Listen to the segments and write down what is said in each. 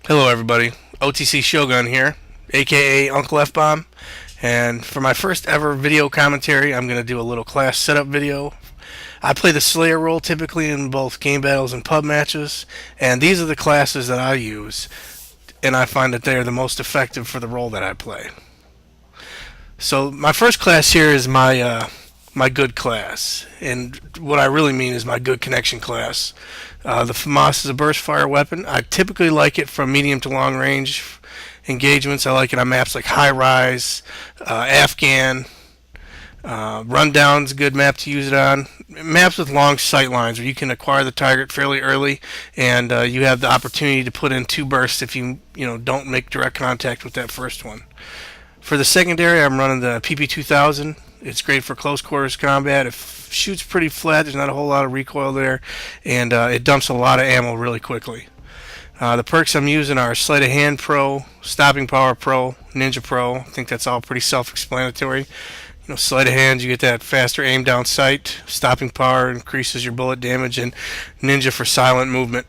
Hello, everybody. OTC Shogun here, aka Uncle F Bomb. And for my first ever video commentary, I'm going to do a little class setup video. I play the Slayer role typically in both game battles and pub matches, and these are the classes that I use, and I find that they are the most effective for the role that I play. So my first class here is my good class, and what I really mean is my good connection class. The FAMAS is a burst fire weapon. I typically like it from medium to long range engagements. I like it on maps like High Rise, Afghan. Rundown's a good map to use it on. Maps with long sight lines where you can acquire the target fairly early, and you have the opportunity to put in two bursts if you don't make direct contact with that first one. For the secondary, I'm running the PP2000. It's great for close quarters combat. It shoots pretty flat. There's not a whole lot of recoil there, and it dumps a lot of ammo really quickly. The perks I'm using are Sleight of Hand Pro, Stopping Power Pro, Ninja Pro. I think that's all pretty self-explanatory. Sleight of hand, you get that faster aim down sight. Stopping Power increases your bullet damage, and Ninja for silent movement.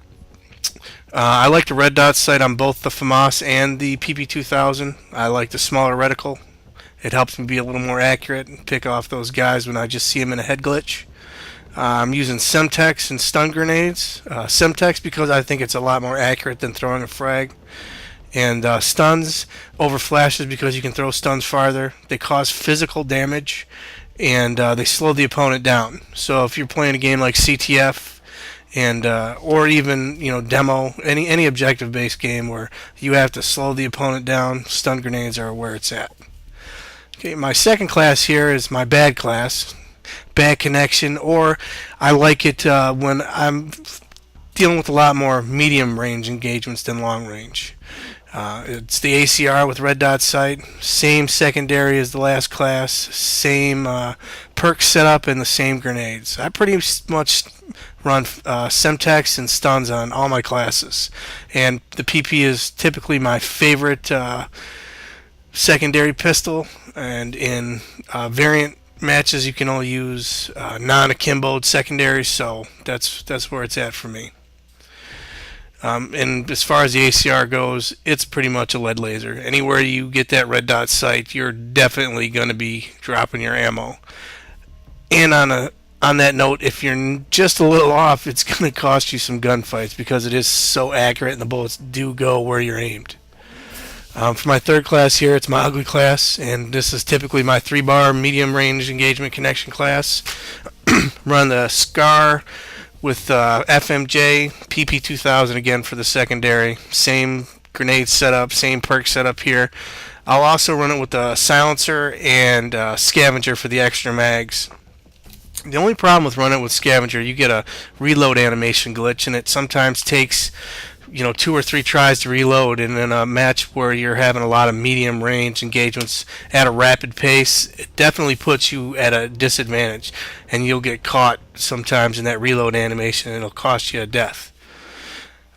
I like the red dot sight on both the FAMAS and the PP2000. I like the smaller reticle. It helps me be a little more accurate and pick off those guys when I just see them in a head glitch. I'm using Semtex and stun grenades. Semtex because I think it's a lot more accurate than throwing a frag. And stuns over flashes because you can throw stuns farther. They cause physical damage, and they slow the opponent down. So if you're playing a game like CTF, and or even demo, any objective based game where you have to slow the opponent down, stun grenades are where it's at. Okay, my second class here is my bad class, bad connection, or I like it when I'm dealing with a lot more medium range engagements than long range. It's the ACR with red dot sight, same secondary as the last class, same perk setup, and the same grenades. I pretty much run Semtex and stuns on all my classes, and the PP is typically my favorite secondary pistol. And in variant matches, you can only use non-akimboed secondaries, so that's where it's at for me. And as far as the ACR goes, it's pretty much a lead laser. Anywhere you get that red dot sight, you're definitely going to be dropping your ammo. And on that note, if you're just a little off, it's going to cost you some gunfights because it is so accurate and the bullets do go where you're aimed. For my third class here, it's my ugly class, and this is typically my 3-bar medium range engagement connection class. Run the SCAR with FMJ, PP2000 again for the secondary. Same grenade setup, same perk setup here. I'll also run it with the silencer and scavenger for the extra mags. The only problem with running it with scavenger, you get a reload animation glitch, and it sometimes takes 2 or 3 tries to reload. And in a match where you're having a lot of medium range engagements at a rapid pace, it definitely puts you at a disadvantage, and you'll get caught sometimes in that reload animation, and it'll cost you a death.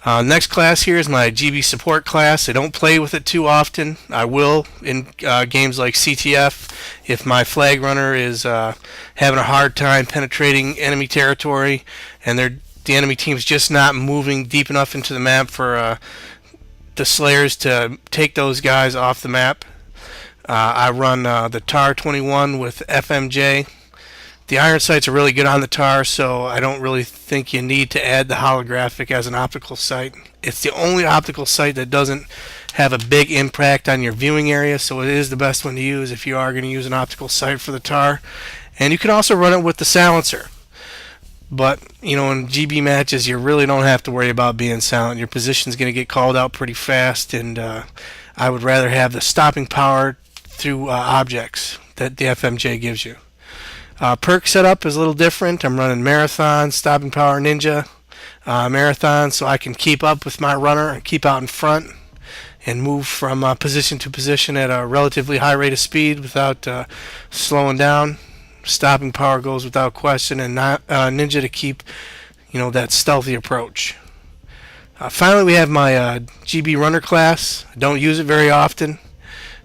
Next class here is my GB support class. I don't play with it too often. I will in games like CTF if my flag runner is having a hard time penetrating enemy territory, and the enemy team's just not moving deep enough into the map for the Slayers to take those guys off the map. I run the TAR 21 with FMJ. The iron sights are really good on the TAR, so I don't really think you need to add the holographic as an optical sight. It's the only optical sight that doesn't have a big impact on your viewing area, so it is the best one to use if you are going to use an optical sight for the TAR. And you can also run it with the silencer. But, in GB matches, you really don't have to worry about being silent. Your position's going to get called out pretty fast, and I would rather have the stopping power through objects that the FMJ gives you. Perk setup is a little different. I'm running Marathon, Stopping Power Ninja, Marathon, so I can keep up with my runner and keep out in front and move from position to position at a relatively high rate of speed without slowing down. Stopping Power goes without question, and Ninja to keep that stealthy approach. Finally, we have my GB runner class. I don't use it very often,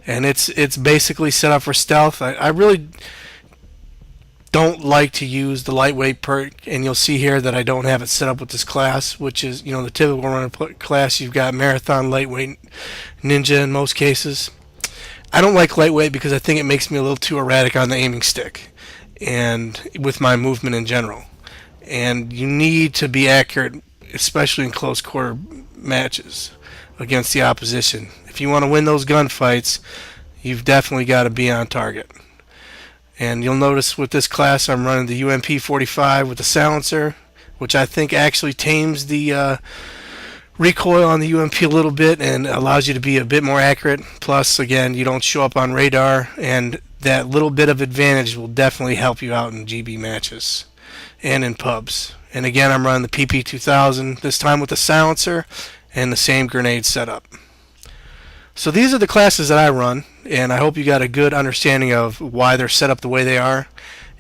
and it's basically set up for stealth. I really don't like to use the lightweight perk, and you'll see here that I don't have it set up with this class, which is, the typical runner class. You've got marathon, lightweight, ninja in most cases. I don't like lightweight because I think it makes me a little too erratic on the aiming stick and with my movement in general. And you need to be accurate, especially in close quarter matches against the opposition. If you want to win those gunfights, you've definitely got to be on target. And you'll notice with this class I'm running the UMP-45 with the silencer, which I think actually tames the recoil on the UMP a little bit and allows you to be a bit more accurate. Plus, again, you don't show up on radar, and that little bit of advantage will definitely help you out in GB matches and in pubs. And again, I'm running the PP2000, this time with the silencer and the same grenade setup. So these are the classes that I run, and I hope you got a good understanding of why they're set up the way they are.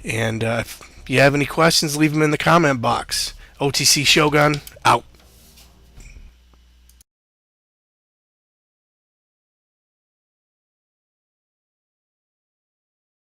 And if you have any questions, leave them in the comment box. OTC Shogun, out.